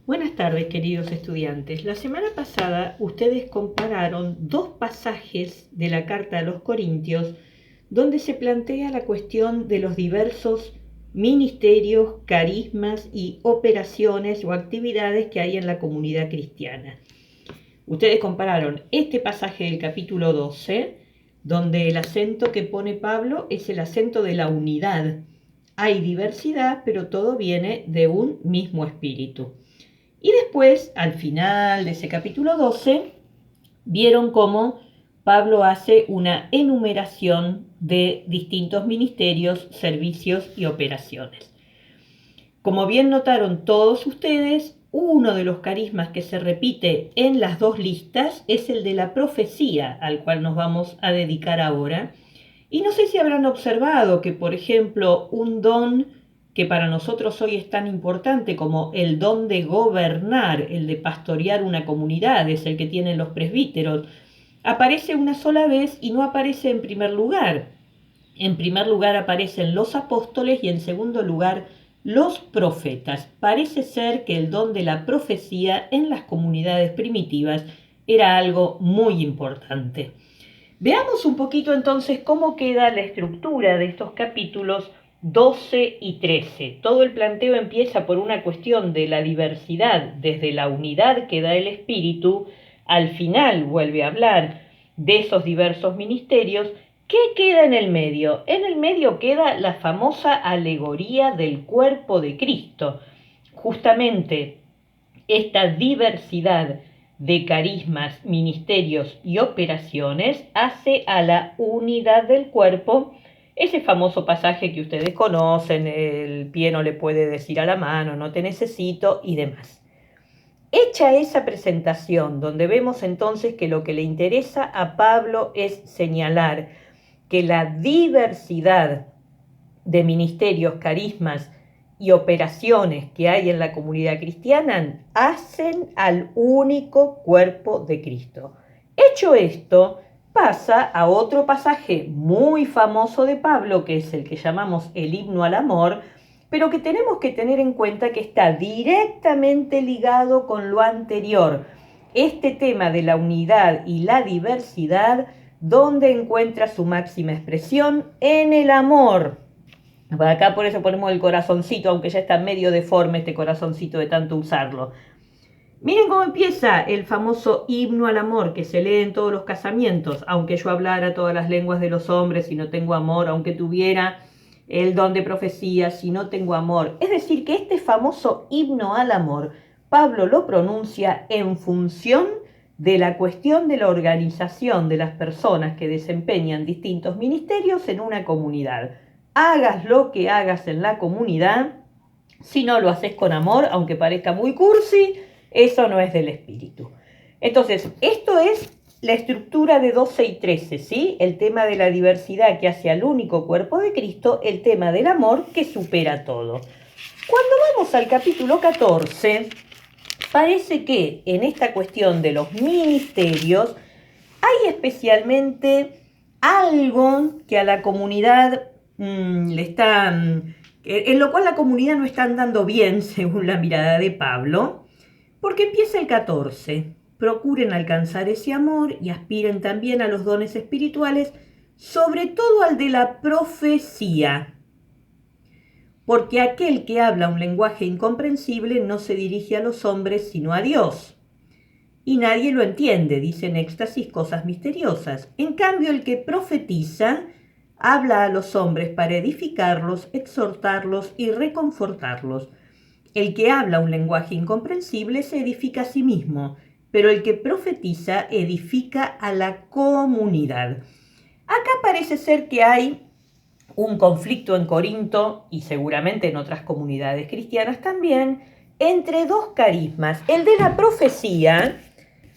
Buenas tardes, queridos estudiantes. La semana pasada ustedes compararon dos pasajes de la carta a los Corintios donde se plantea la cuestión de los diversos ministerios, carismas y operaciones o actividades que hay en la comunidad cristiana. Ustedes compararon este pasaje del capítulo 12, donde el acento que pone Pablo es el acento de la unidad. Hay diversidad, pero todo viene de un mismo espíritu. Y después, al final de ese capítulo 12, vieron cómo Pablo hace una enumeración de distintos ministerios, servicios y operaciones. Como bien notaron todos ustedes, uno de los carismas que se repite en las dos listas es el de la profecía, al cual nos vamos a dedicar ahora. Y no sé si habrán observado que, por ejemplo, un don que para nosotros hoy es tan importante como el don de gobernar, el de pastorear una comunidad, es el que tienen los presbíteros, aparece una sola vez y no aparece en primer lugar. En primer lugar aparecen los apóstoles y en segundo lugar los profetas. Parece ser que el don de la profecía en las comunidades primitivas era algo muy importante. Veamos un poquito entonces cómo queda la estructura de estos capítulos 12 y 13. Todo el planteo empieza por una cuestión de la diversidad, desde la unidad que da el Espíritu. Al final vuelve a hablar de esos diversos ministerios. ¿Qué queda en el medio? En el medio queda la famosa alegoría del cuerpo de Cristo. Justamente esta diversidad de carismas, ministerios y operaciones hace a la unidad del cuerpo. Ese famoso pasaje que ustedes conocen, el pie no le puede decir a la mano, no te necesito y demás. Hecha esa presentación, donde vemos entonces que lo que le interesa a Pablo es señalar que la diversidad de ministerios, carismas y operaciones que hay en la comunidad cristiana hacen al único cuerpo de Cristo. Hecho esto, pasa a otro pasaje muy famoso de Pablo, que es el que llamamos el himno al amor, pero que tenemos que tener en cuenta que está directamente ligado con lo anterior. Este tema de la unidad y la diversidad, ¿dónde encuentra su máxima expresión? En el amor. Acá por eso ponemos el corazoncito, aunque ya está medio deforme este corazoncito de tanto usarlo. Miren cómo empieza el famoso himno al amor que se lee en todos los casamientos. Aunque yo hablara todas las lenguas de los hombres y no tengo amor, aunque tuviera el don de profecía, si no tengo amor. Es decir, que este famoso himno al amor, Pablo lo pronuncia en función de la cuestión de la organización de las personas que desempeñan distintos ministerios en una comunidad. Hagas lo que hagas en la comunidad, si no lo haces con amor, aunque parezca muy cursi, eso no es del espíritu. Entonces, esto es la estructura de 12 y 13, ¿sí? El tema de la diversidad que hace al único cuerpo de Cristo, el tema del amor que supera todo. Cuando vamos al capítulo 14, parece que en esta cuestión de los ministerios hay especialmente algo que a la comunidad le está, en lo cual la comunidad no está andando bien, según la mirada de Pablo, porque empieza el 14. Procuren alcanzar ese amor y aspiren también a los dones espirituales, sobre todo al de la profecía, porque aquel que habla un lenguaje incomprensible no se dirige a los hombres sino a Dios. Y nadie lo entiende, dice en éxtasis cosas misteriosas. En cambio, el que profetiza habla a los hombres para edificarlos, exhortarlos y reconfortarlos. El que habla un lenguaje incomprensible se edifica a sí mismo, pero el que profetiza edifica a la comunidad. Acá parece ser que hay un conflicto en Corinto, y seguramente en otras comunidades cristianas también, entre dos carismas. El de la profecía,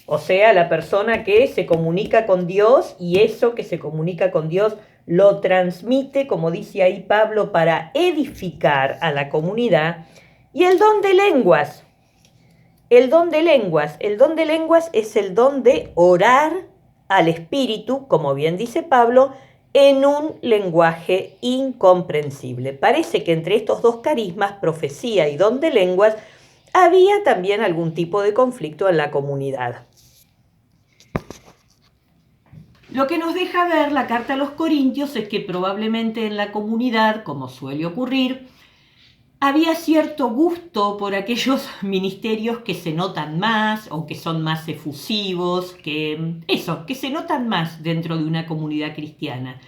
o sea, la persona que se comunica con Dios y eso que se comunica con Dios lo transmite, como dice ahí Pablo, para edificar a la comunidad. Y el don de lenguas. El don de lenguas es el don de orar al Espíritu, como bien dice Pablo, en un lenguaje incomprensible. Parece que entre estos dos carismas, profecía y don de lenguas, había también algún tipo de conflicto en la comunidad. Lo que nos deja ver la carta a los Corintios es que probablemente en la comunidad, como suele ocurrir, había cierto gusto por aquellos ministerios que se notan más o que son más efusivos, que se notan más dentro de una comunidad cristiana.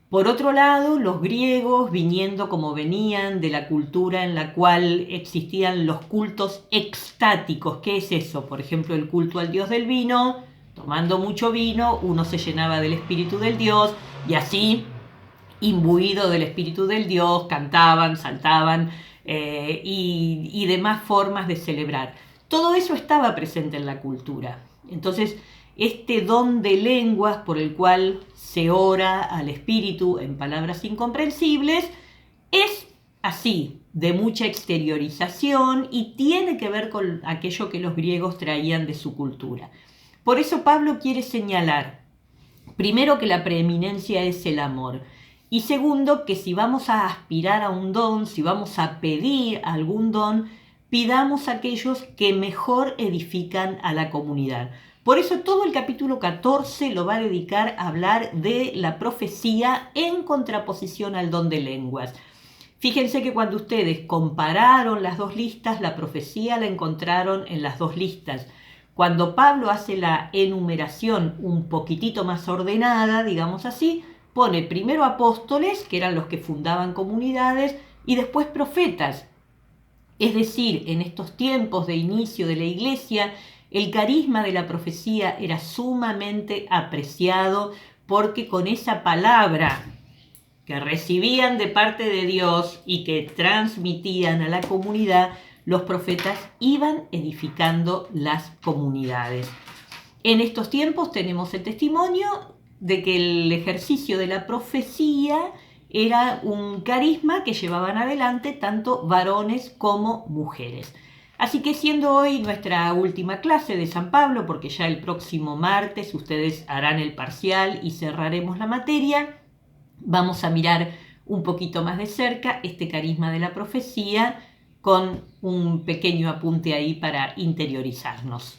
Por otro lado, los griegos, viniendo como venían de la cultura en la cual existían los cultos extáticos. ¿Qué es eso? Por ejemplo, el culto al dios del vino. Tomando mucho vino, uno se llenaba del espíritu del dios y así, imbuido del espíritu del dios, cantaban, saltaban y demás formas de celebrar. Todo eso estaba presente en la cultura. Entonces, este don de lenguas por el cual se ora al espíritu en palabras incomprensibles es así, de mucha exteriorización y tiene que ver con aquello que los griegos traían de su cultura. Por eso Pablo quiere señalar, primero, que la preeminencia es el amor. Y segundo, que si vamos a aspirar a un don, si vamos a pedir algún don, pidamos a aquellos que mejor edifican a la comunidad. Por eso todo el capítulo 14 lo va a dedicar a hablar de la profecía en contraposición al don de lenguas. Fíjense que cuando ustedes compararon las dos listas, la profecía la encontraron en las dos listas. Cuando Pablo hace la enumeración un poquitito más ordenada, digamos así, pone primero apóstoles, que eran los que fundaban comunidades, y después profetas. Es decir, en estos tiempos de inicio de la iglesia, el carisma de la profecía era sumamente apreciado porque con esa palabra que recibían de parte de Dios y que transmitían a la comunidad, los profetas iban edificando las comunidades. En estos tiempos tenemos el testimonio de que el ejercicio de la profecía era un carisma que llevaban adelante tanto varones como mujeres. Así que siendo hoy nuestra última clase de San Pablo, porque ya el próximo martes ustedes harán el parcial y cerraremos la materia, vamos a mirar un poquito más de cerca este carisma de la profecía con un pequeño apunte ahí para interiorizarnos.